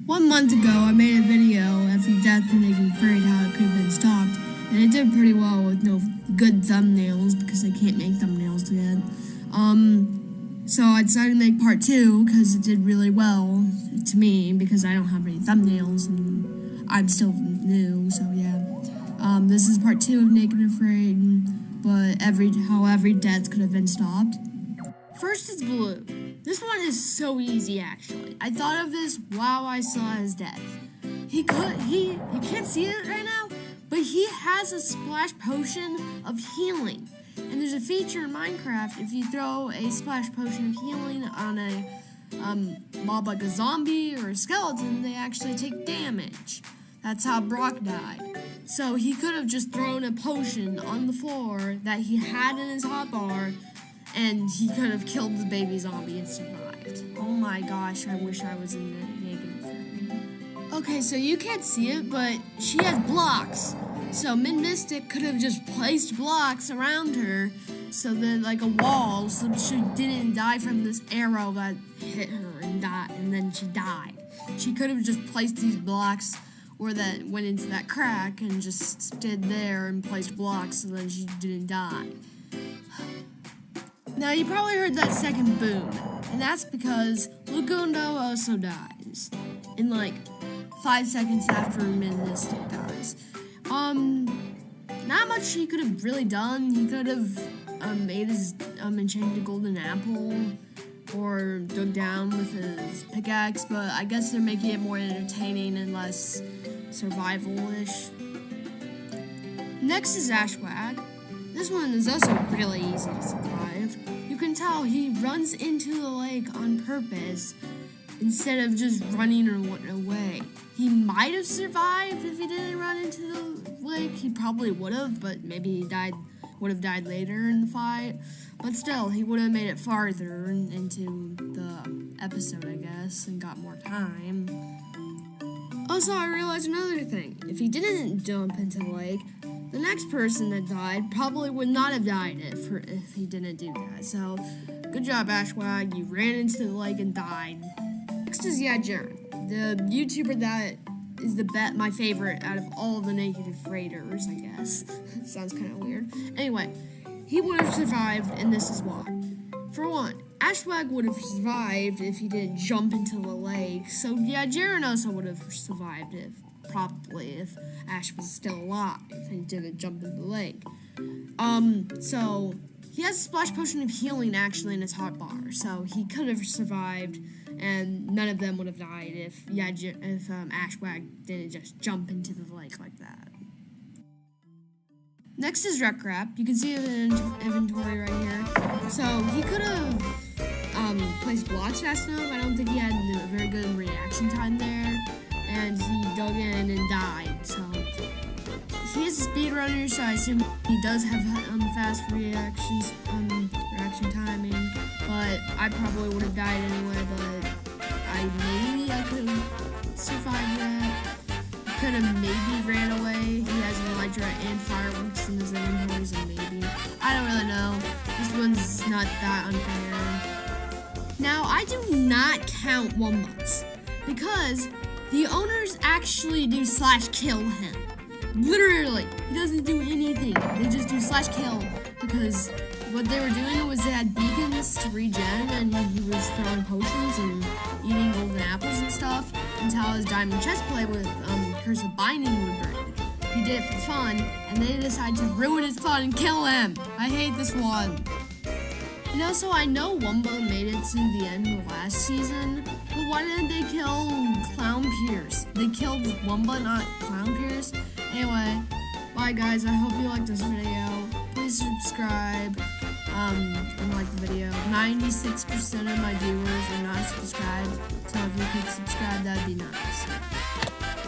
1 month ago, I made a video every death in Naked Afraid how it could have been stopped, and it did pretty well with no good thumbnails because I can't make thumbnails yet. So I decided to make part 2 because it did really well to me because I don't have any thumbnails and I'm still new, so yeah. This is part 2 of Naked Afraid, but how every death could have been stopped. First is Blue. This one is so easy, actually. I thought of this while I saw his death. You can't see it right now, but he has a splash potion of healing. And there's a feature in Minecraft, if you throw a splash potion of healing on a mob like a zombie or a skeleton, they actually take damage. That's how Brock died. So he could have just thrown a potion on the floor that he had in his hotbar, and he could have killed the baby zombie and survived. Oh my gosh, I wish I was in the Naked Afraid. Okay, so you can't see it, but she has blocks. So Mystic could have just placed blocks around her, so that like a wall, so she didn't die from this arrow that hit her and then she died. She could have just placed these blocks or that went into that crack and just stood there and placed blocks so then she didn't die. Now, you probably heard that second boom, and that's because Lugundo also dies in like 5 seconds after Mystic dies. Not much he could have really done. He could have made his enchanted golden apple or dug down with his pickaxe, but I guess they're making it more entertaining and less survival-ish. Next is Ashwag. This one is also really easy to survive. You can tell he runs into the lake on purpose instead of just running or away. He might have survived if he didn't run into the lake. He probably would have, but maybe he would have died later in the fight. But still, he would have made it farther into the episode, I guess, and got more time. Also, I realized another thing. If he didn't jump into the lake, the next person that died probably would not have died if he didn't do that. So, good job, Ashwag. You ran into the lake and died. Next is Yajern, the YouTuber that is my favorite out of all the Naked Afraiders, I guess. Sounds kind of weird. Anyway, he would have survived, and this is why. For one, Ashwag would have survived if he didn't jump into the lake. So, Yajern also would have survived if Ash was still alive and didn't jump into the lake. So he has a splash potion of healing actually in his hotbar, so he could have survived, and none of them would have died if Ashwag didn't just jump into the lake like that. Next is Rekrap. You can see it in inventory right here. So he could have placed blocks fast enough. I don't think he had a very good reaction time there. And he dug in and died, so he is a speedrunner, so I assume he does have fast reaction timing, but I probably would have died anyway, but I could have survived that. I could have maybe ran away. He has an Elytra and fireworks in his inventory, so maybe. I don't really know. This one's not that unfair. Now, I do not count Wombats, because the owners actually do /kill him. Literally, he doesn't do anything. They just do /kill because what they were doing was they had beacons to regen, and he was throwing potions and eating golden apples and stuff until his diamond chestplate with Curse of Binding would break. He did it for fun, and they decided to ruin his fun and kill him. I hate this one. And also, I know Wumbo made it to the end of the last season, but why didn't they kill Clown Pierce? They killed Wumbo, not Clown Pierce. Anyway, bye guys, I hope you liked this video. Please subscribe and like the video. 96% of my viewers are not subscribed, so if you could subscribe, that'd be nice.